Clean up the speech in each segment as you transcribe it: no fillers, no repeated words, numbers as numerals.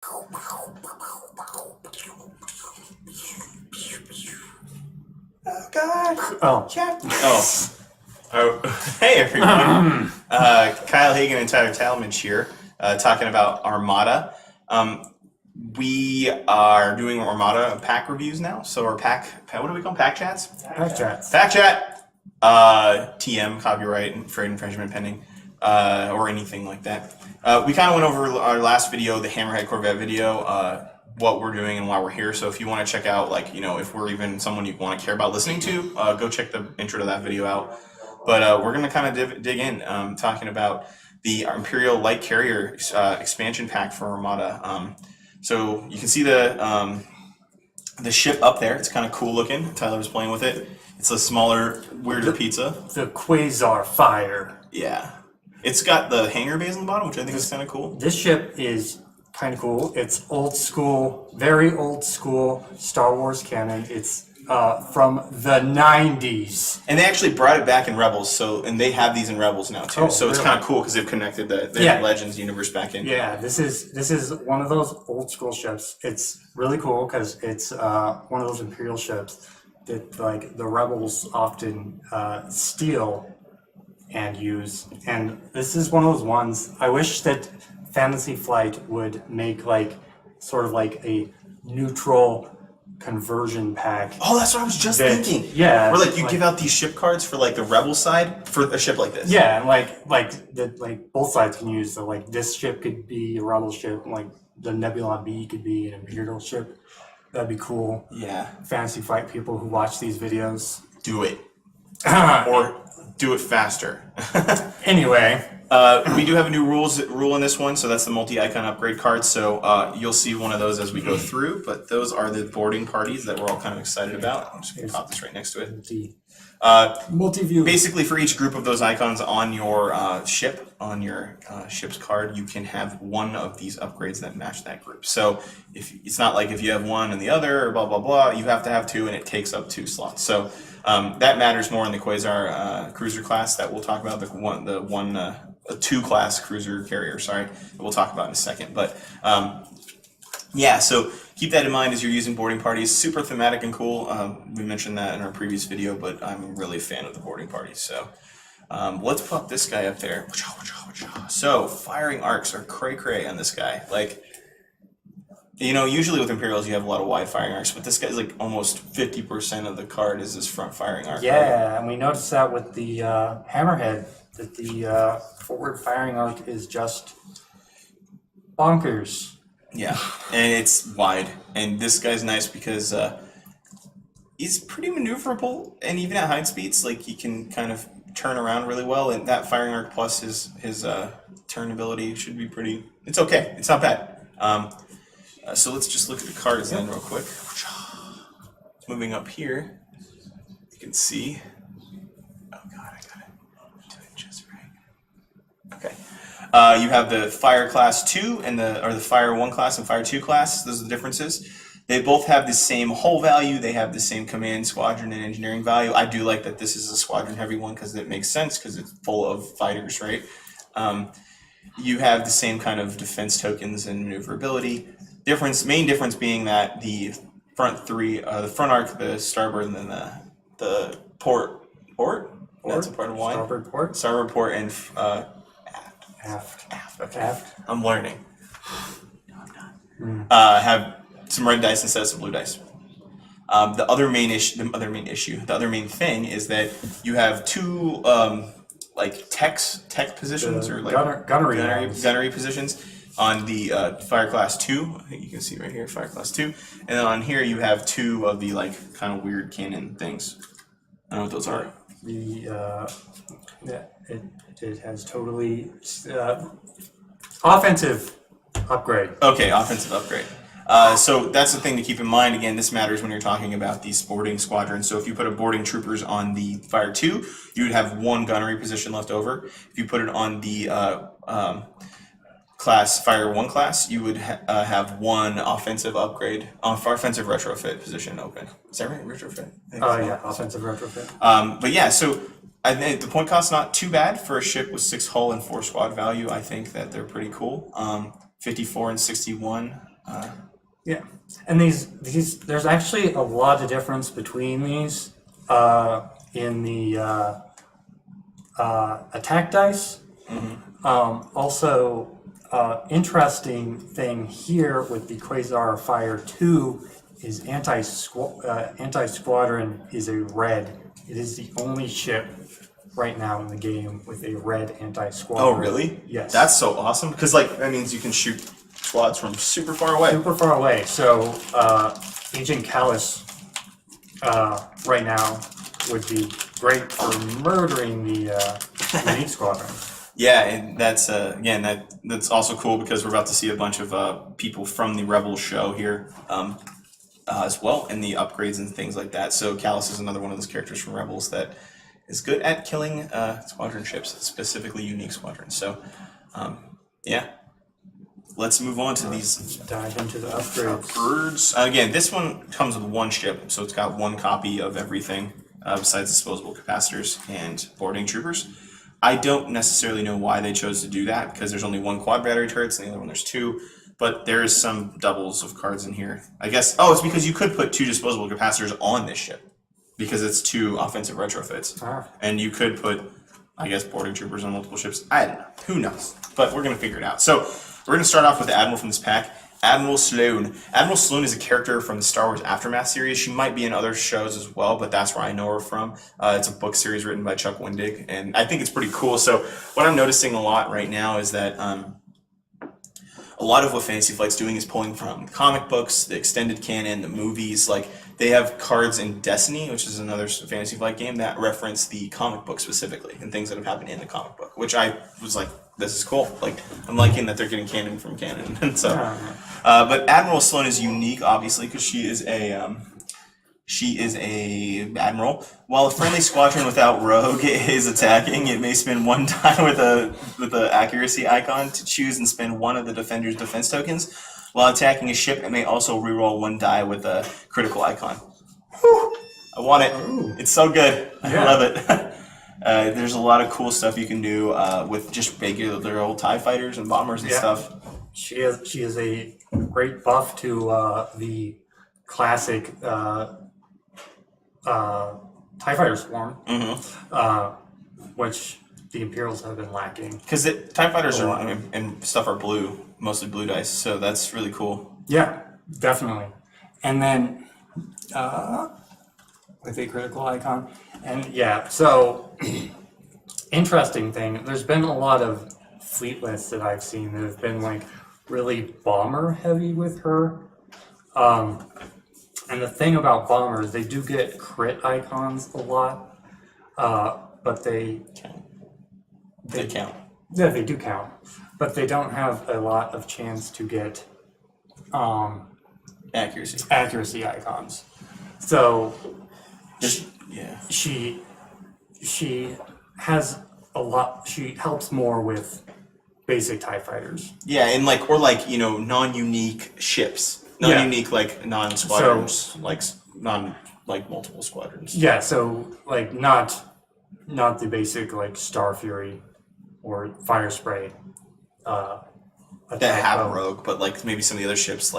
Oh God! Oh. Chat. Oh, hey everyone. Kyle Hagan and Tyler Talmadge here, talking about Armada. We are doing Armada pack reviews now. So our pack, what do we call them? Pack chats? Pack chats. Pack chat. TM, copyright, trade infringement pending, or anything like that. We kind of went over our last video, the Hammerhead Corvette video, what we're doing and why we're here. So if you want to check out, like, you know, if we're even someone you want to care about listening to, go check the intro to that video out. But we're going to kind of dig in, talking about the Imperial Light Carrier expansion pack for Armada. So you can see the ship up there. It's kind of cool looking. Tyler was playing with it. It's a smaller, weirder pizza. The Quasar Fire. Yeah. It's got the hangar bays on the bottom, which I think is kind of cool. This ship is kind of cool. It's old school, very old school Star Wars canon. It's from the 90s. And they actually brought it back in Rebels, and they have these in Rebels now too. Oh, so it's really? kind of cool because they've connected the Legends universe back in. Yeah, this is one of those old school ships. It's really cool because it's one of those Imperial ships that like the Rebels often steal and use. And this is one of those ones. I wish that Fantasy Flight would make like sort of like a neutral conversion pack. Oh, that's what I was just thinking. Yeah, where like you give out these ship cards for like the Rebel side for a ship like this. Yeah, and like both sides can use. So like this ship could be a Rebel ship, and like the Nebula B could be an Imperial ship. That'd be cool. Yeah. Fantasy Flight people who watch these videos, do it. Or do it faster. Anyway. We do have a new rule in this one, so that's the multi-icon upgrade card. So you'll see one of those as we go through, but those are the boarding parties that we're all kind of excited about. I'm just going to pop this right next to it. Multi-view. Basically, for each group of those icons on your ship, on your ship's card, you can have one of these upgrades that match that group. So if it's not like if you have one and the other, or blah, blah, blah, you have to have two, and it takes up 2 slots. So that matters more in the Quasar cruiser class that we'll talk about, a 2-class cruiser carrier, sorry, that we'll talk about in a second. But yeah, so keep that in mind as you're using boarding parties. Super thematic and cool. We mentioned that in our previous video, but I'm really a fan of the boarding parties. So let's pop this guy up there. So firing arcs are cray-cray on this guy. Like, you know, usually with Imperials you have a lot of wide firing arcs, but this guy's like almost 50% of the card is this front firing arc. Yeah, and we noticed that with the Hammerhead, that the forward firing arc is just bonkers. Yeah, and it's wide. And this guy's nice because he's pretty maneuverable, and even at high speeds, like he can kind of turn around really well. And that firing arc plus his turn ability should be pretty. It's okay. It's not bad. So let's just look at the cards then real quick. Moving up here, you can see. Oh God, I got it 2 inches right. Okay. You have the Fire Class 2 and the Fire 1 class and Fire 2 class. Those are the differences. They both have the same hull value. They have the same command, squadron, and engineering value. I do like that this is a squadron heavy one because it makes sense because it's full of fighters, right? You have the same kind of defense tokens and maneuverability. Main difference being that the front three, the front arc, the starboard, and then the port. That's a part of why. Starboard port, and aft. Okay. Aft. I'm learning. No, I'm not. Have some red dice instead of some blue dice. The other main thing is that you have 2 like tech positions, or like gunnery positions on the Fire Class 2. I think you can see right here, Fire Class 2. And then on here you have 2 of the like kind of weird cannon things. I don't know what those are. It has totally offensive upgrade. Okay, offensive upgrade. So that's the thing to keep in mind. Again, this matters when you're talking about these boarding squadrons. So if you put a boarding troopers on the Fire 2, you would have 1 gunnery position left over. If you put it on the Fire 1 class, you would have 1 offensive upgrade, offensive retrofit position open. Is that right? Retrofit? Yeah, offensive retrofit. But yeah, so I think the point cost's not too bad for a ship with 6 hull and 4 squad value. I think that they're pretty cool. 54 and 61 Yeah, and these there's actually a lot of difference between these in the attack dice. Also, interesting thing here with the Quasar Fire 2 is anti-squadron is a red. It is the only ship right now in the game with a red anti-squadron. Oh, really? Yes. That's so awesome because like that means you can shoot squads from super far away. Super far away. So Agent Callus right now would be great for murdering the Unique Squadron. Yeah, and that's again that's also cool because we're about to see a bunch of people from the Rebels show here as well, and the upgrades and things like that. So Callus is another one of those characters from Rebels that is good at killing squadron ships, specifically Unique Squadrons. So yeah, let's move on to these. Dive into the upgrades. Birds. Again, this one comes with one ship, so it's got one copy of everything besides disposable capacitors and boarding troopers. I don't necessarily know why they chose to do that because there's only one quad battery turrets and the other one there's two, but there is some doubles of cards in here. I guess, it's because you could put two disposable capacitors on this ship because it's two offensive retrofits. And you could put, I guess, boarding troopers on multiple ships. I don't know. Who knows? But we're going to figure it out. So we're going to start off with the Admiral from this pack. Admiral Sloane. Admiral Sloane is a character from the Star Wars Aftermath series. She might be in other shows as well, but that's where I know her from. It's a book series written by Chuck Wendig, and I think it's pretty cool. So what I'm noticing a lot right now is that a lot of what Fantasy Flight's doing is pulling from comic books, the extended canon, the movies. Like they have cards in Destiny, which is another Fantasy Flight game, that reference the comic book specifically and things that have happened in the comic book, which I was like, this is cool. Like I'm liking that they're getting canon from canon, and so. But Admiral Sloane is unique, obviously, because she is a admiral. While a friendly squadron without rogue is attacking, it may spend one die with the accuracy icon to choose and spend one of the defender's defense tokens. While attacking a ship, it may also reroll one die with a critical icon. Whew, I want it. Ooh. It's so good. I love it. There's a lot of cool stuff you can do with just regular old TIE fighters and bombers and stuff. She is a great buff to the classic TIE Fighter Swarm, which the Imperials have been lacking. Because TIE Fighters and stuff are blue, mostly blue dice, so that's really cool. Yeah, definitely. And then with a critical icon. And yeah, so interesting thing, there's been a lot of fleet lists that I've seen that have been like really bomber heavy with her. And the thing about bombers, they do get crit icons a lot, but they count. Yeah, they do count, but they don't have a lot of chance to get accuracy icons. So she has a lot. She helps more with basic TIE fighters. Yeah, and non-unique ships, non-unique non-squadrons, multiple squadrons. Yeah, so not the basic Star Fury or Fire Spray. That have a rogue, but maybe some of the other ships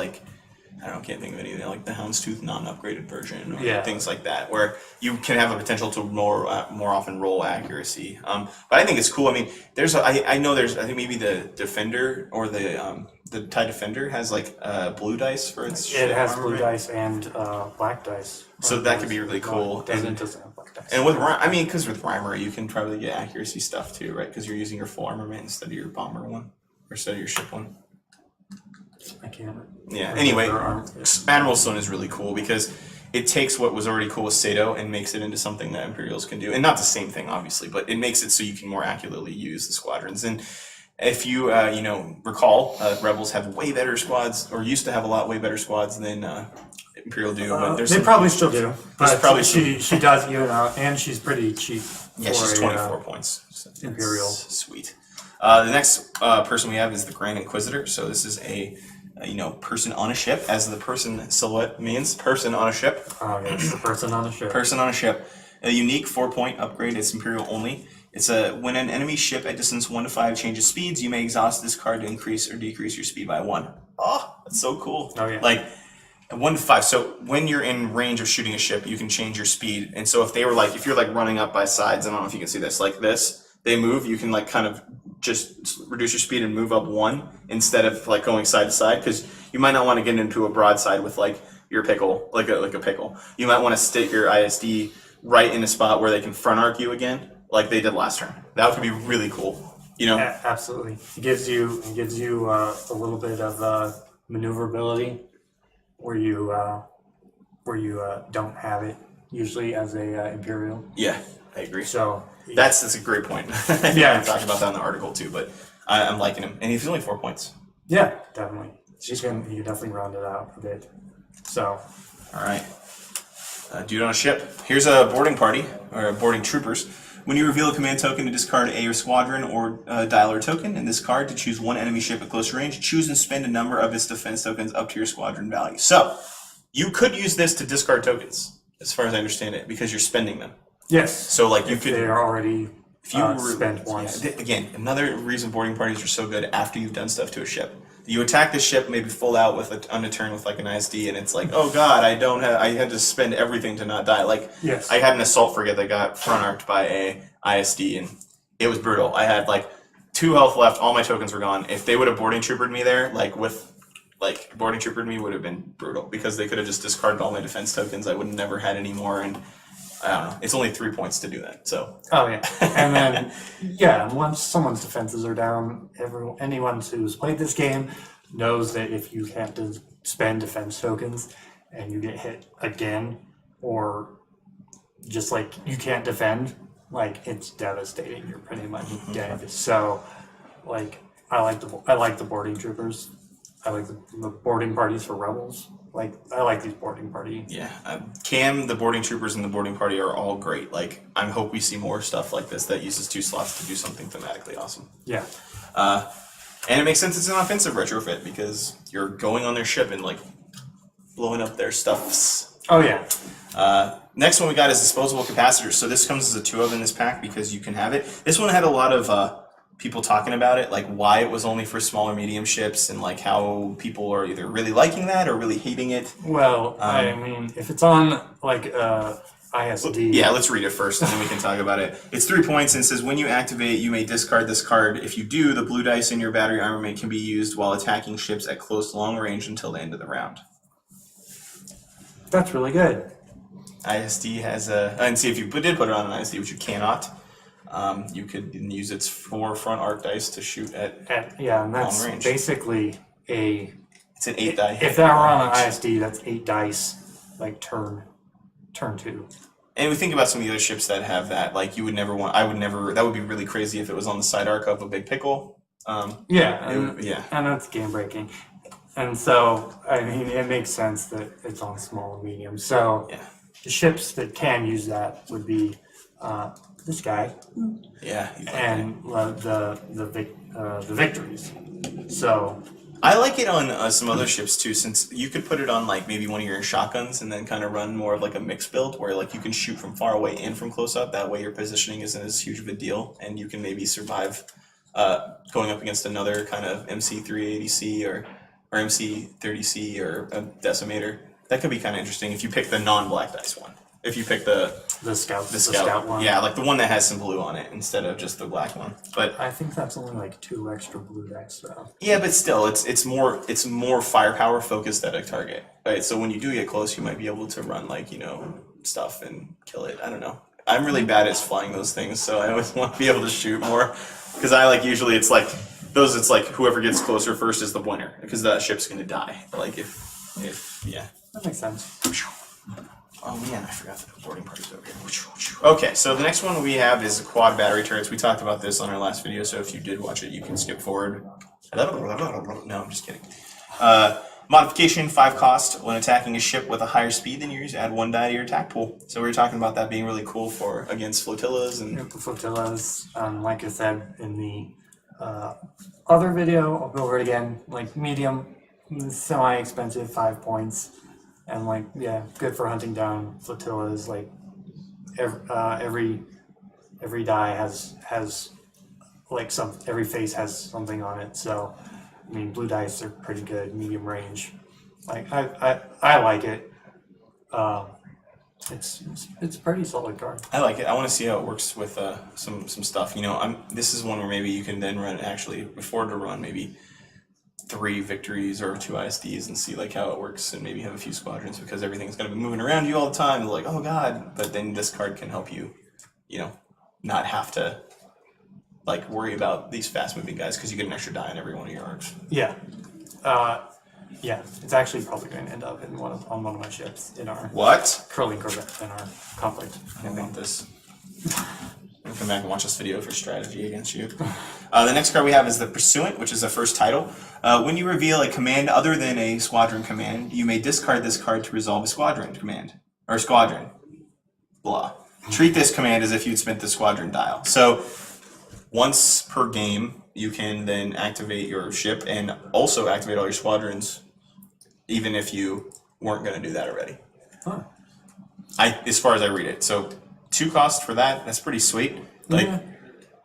I can't think of anything like the Houndstooth non-upgraded version or things like that, where you can have a potential to more often roll accuracy. But I think it's cool. I mean, I think maybe the Defender or the TIE Defender has blue dice for its ship. It has blue dice and black dice. So that could be really cool. Doesn't have black dice. And because with Reimer you can probably get accuracy stuff too, right? Because you're using your full armament instead of your bomber one, or instead of your ship one. I can't. Yeah. Anyway, Admiral Sloane is really cool because it takes what was already cool with Sato and makes it into something that Imperials can do, and not the same thing, obviously, but it makes it so you can more accurately use the squadrons. And if you recall, Rebels have way better squads, or used to have way better squads than Imperial do. But they probably still do. But she does even out, and she's pretty cheap. Yeah, she's 24 points. So Imperial. Sweet. The next person we have is the Grand Inquisitor. So this is a person on a ship, as the person silhouette means, person on a ship. Oh, yes, the person on a ship. Person on a ship. A unique 4-point upgrade. It's Imperial only. It's when an enemy ship at distance 1 to 5 changes speeds, you may exhaust this card to increase or decrease your speed by 1. Oh, That's so cool. Oh, yeah. Like 1 to 5. So when you're in range of shooting a ship, you can change your speed. And so if they were like, if you're like running up by sides, I don't know if you can see this, like this, they move. You can like kind of just reduce your speed and move up 1 instead of like going side to side, because you might not want to get into a broadside with like your pickle, like a pickle. You might want to stick your ISD right in a spot where they can front arc you again, like they did last turn. That would be really cool. You know? Absolutely. It gives you a little bit of maneuverability where you don't have it usually as a Imperial. Yeah, I agree. So that's a great point. Yeah, I talked about that in the article too, but I'm liking him, and he's only 4 points. yeah, definitely. You can definitely round it out a bit. So, all right, dude on a ship. Here's a boarding party or boarding troopers. When you reveal a command token to discard a squadron or dialer token, in this card to choose one enemy ship at close range, choose and spend a number of its defense tokens up to your squadron value. So, you could use this to discard tokens, as far as I understand it, because you're spending them. yes. So, like, you could. They're already If you spent once. Yeah, again, another reason boarding parties are so good after you've done stuff to a ship. You attack the ship maybe full out on a turn with like an ISD, and it's like, oh god, I had to spend everything to not die. Like, Yes. I had an assault frigate that got front arced by a ISD, and it was brutal. I had like 2 health left, all my tokens were gone. If they would have boarding troopered me there, boarding troopered me would have been brutal, because they could have just discarded all my defense tokens. I would have never had any more, and I don't know. It's only 3 points to do that, so. Oh yeah, and then yeah, once someone's defenses are down, anyone who's played this game knows that if you have to spend defense tokens and you get hit again, or just like you can't defend, like it's devastating. You're pretty much dead. So, like I like the boarding troopers. I like the boarding parties for rebels. Like, I like these boarding parties. Yeah, Cam, the boarding troopers, and the boarding party are all great. Like, I hope we see more stuff like this that uses 2 slots to do something thematically awesome. Yeah. And it makes sense it's an offensive retrofit, because you're going on their ship and, like, blowing up their stuffs. Oh, yeah. Next one we got is disposable capacitors. So this comes as a 2 of in this pack because you can have it. This one had a lot of people talking about it, like why it was only for smaller medium ships, and like how people are either really liking that or really hating it. Well, I mean, if it's on like ISD. Yeah, let's read it first and then we can talk about it. It's 3 points and says when you activate, you may discard this card. If you do, the blue dice in your battery armament can be used while attacking ships at close to long range until the end of the round. That's really good. ISD has a, and see if you did put it on an ISD, which you cannot. You could use its 4 front arc dice to shoot at Yeah, and that's long range. basically It's an 8 die. If that were on an ISD, that's 8 dice, like turn 2. And we think about some of the other ships that have that. Like you would never want. I would never. That would be really crazy if it was on the side arc of a big pickle. Yeah, yeah. and that's game breaking. And so, I mean, it makes sense that it's on small and medium. So, Yeah. the ships that can use that would be this guy Yeah. and the victories. So, I like it on some other ships too, since you could put it on like maybe one of your shotguns and then kind of run more of like a mixed build where like you can shoot from far away and from close up. That way your positioning isn't as huge of a deal, and you can maybe survive going up against another kind of MC380C or MC30C or a decimator. That could be kind of interesting if you pick the non-black dice one. If you pick the scout one. Yeah, like the one that has some blue on it instead of just the black one. But I think that's only like 2 extra blue dice, though. yeah, but still, it's more firepower focused at a target, right? So when you do get close, you might be able to run like stuff and kill it. I don't know. I'm really bad at flying those things, so I always want to be able to shoot more because I like usually it's like those. It's like whoever gets closer first is the winner because that ship's gonna die. Like if yeah. That makes sense. Oh man, I forgot the boarding party's over here. Okay, so the next one we have is quad battery turrets. We talked about this on our last video, so if you did watch it, you can skip forward. No, I'm just kidding. Modification, 5 cost. When attacking a ship with a higher speed than yours, add 1 die to your attack pool. So we were talking about that being really cool for against flotillas and Flotillas, like I said in the other video, I'll go over it again. Like medium, semi-expensive, 5 points. And like, yeah, good for hunting down flotillas. Like every die has like every face has something on it. So I mean, blue dice are pretty good, medium range. Like I like it. It's a pretty solid card. I like it. I want to see how it works with some stuff. You know, this is one where maybe you can then afford to run maybe 3 victories or 2 ISDs and see like how it works, and maybe have a few squadrons, because everything's going to be moving around you all the time. You're like, oh god, but then this card can help you, not have to like worry about these fast moving guys, because you get an extra die on every one of your arcs. Yeah. Yeah, it's actually probably going to end up on one of my ships in our curling Corvette in our conflict. I don't want this. I'm gonna come back and watch this video for strategy against you. The next card we have is the Pursuant, which is the first title. When you reveal a command other than a squadron command, you may discard this card to resolve a squadron command. Or squadron. Blah. Treat this command as if you'd spent the squadron dial. So, once per game, you can then activate your ship and also activate all your squadrons, even if you weren't going to do that already. Huh. As far as I read it. So 2 cost for that, that's pretty sweet. Like, yeah.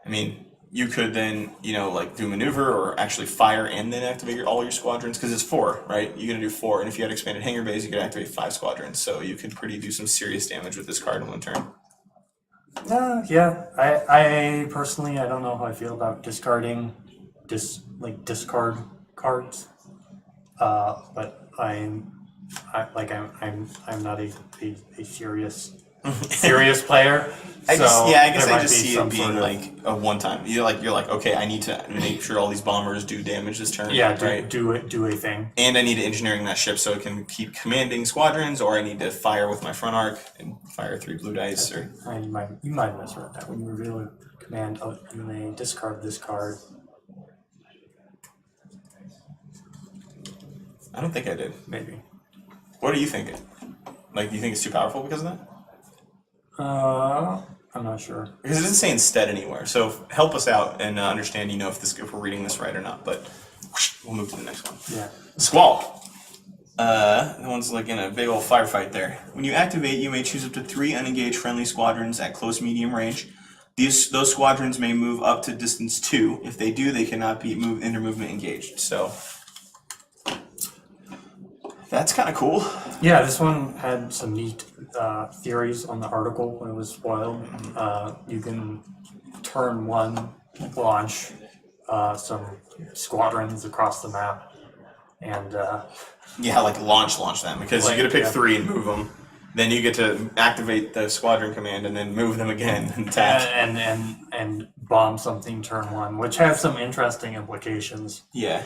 I mean, you could then, like do maneuver or actually fire and then activate all your squadrons, because it's 4, right? You're going to do 4, and if you had expanded hangar bays, you could activate 5 squadrons. So you could do some serious damage with this card in 1 turn. Yeah. I personally, I don't know how I feel about discarding discard cards. But I'm not a serious player. I guess I just see it being like a one-time. You're like, okay, I need to make sure all these bombers do damage this turn. Yeah, right? do a thing. And I need to engineering that ship so it can keep commanding squadrons, or I need to fire with my front arc and fire 3 blue dice. Or you might mess with that when you reveal a command. You may discard this card. I don't think I did. Maybe. What are you thinking? Like, do you think it's too powerful because of that? I'm not sure. Because it doesn't say instead anywhere. So help us out and understand, if we're reading this right or not. But we'll move to the next one. Yeah. Squall. That one's like in a big old firefight there. When you activate, you may choose up to 3 unengaged friendly squadrons at close medium range. Those squadrons may move up to distance 2. If they do, they cannot be inter-movement engaged. So that's kind of cool. Yeah, this one had some neat theories on the article when it was spoiled. You can turn 1 launch some squadrons across the map, and like launch them, because you get to pick 3 and move them. Then you get to activate the squadron command and then move them again and attack. And bomb something turn 1, which has some interesting implications. Yeah.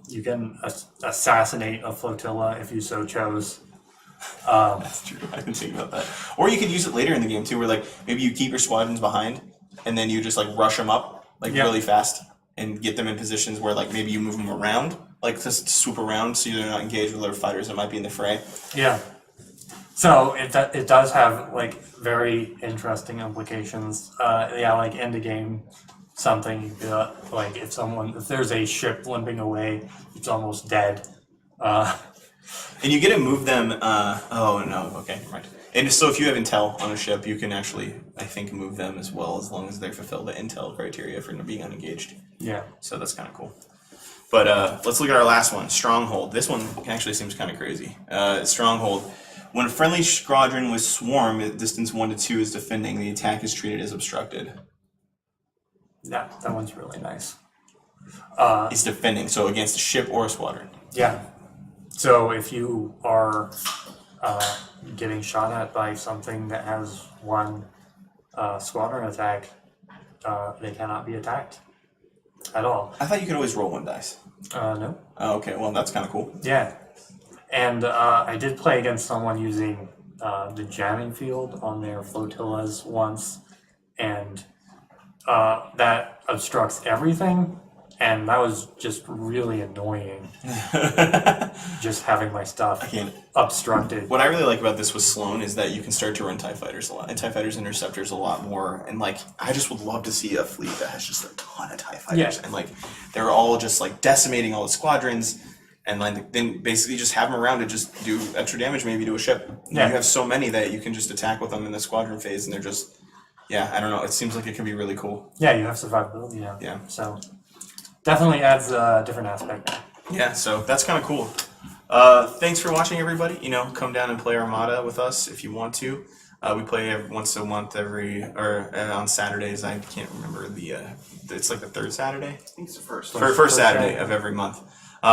You can assassinate a flotilla if you so chose. That's true. I didn't think about that. Or you could use it later in the game too, where like maybe you keep your squadrons behind, and then you just like rush them up really fast and get them in positions where like maybe you move them around, like just swoop around, so they're not engaged with other fighters that might be in the fray. Yeah. So it does have like very interesting implications. Like end of game. Something like if there's a ship limping away, it's almost dead. And you get to move them. Oh no, okay, never mind. And so if you have intel on a ship, you can actually, I think, move them as well, as long as they fulfill the intel criteria for being unengaged. Yeah. So that's kind of cool. But let's look at our last one, Stronghold. This one actually seems kind of crazy. Stronghold. When a friendly squadron with swarm at distance 1 to 2 is defending, the attack is treated as obstructed. Yeah, that one's really nice. It's defending, so against a ship or a squadron. Yeah. So if you are getting shot at by something that has 1 squadron attack, they cannot be attacked at all. I thought you could always roll 1 dice. No. Oh, okay, well, that's kind of cool. Yeah. And I did play against someone using the jamming field on their flotillas once, and that obstructs everything, and that was just really annoying. Just having my stuff obstructed. What I really like about this with Sloan is that you can start to run TIE Fighters a lot, and TIE Fighters Interceptors a lot more, and like, I just would love to see a fleet that has just a ton of TIE Fighters, and like, they're all just like decimating all the squadrons, and like, then basically just have them around to just do extra damage maybe to a ship. Yeah. You have so many that you can just attack with them in the squadron phase, and they're just, I don't know, it seems like it could be really cool. Yeah, you have survivability now. Yeah. So, definitely adds a different aspect. Yeah, so that's kind of cool. Thanks for watching, everybody. Come down and play Armada with us if you want to. We play once a month on Saturdays. I can't remember it's like the third Saturday. I think it's the first. First Saturday of every month.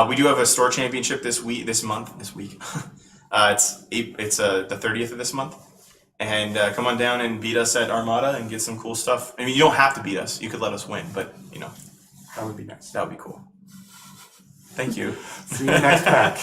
We do have a store championship this week. It's the 30th of this month. And come on down and beat us at Armada and get some cool stuff. I mean, you don't have to beat us. You could let us win, but That would be nice. that would be cool. Thank you. See you next pack.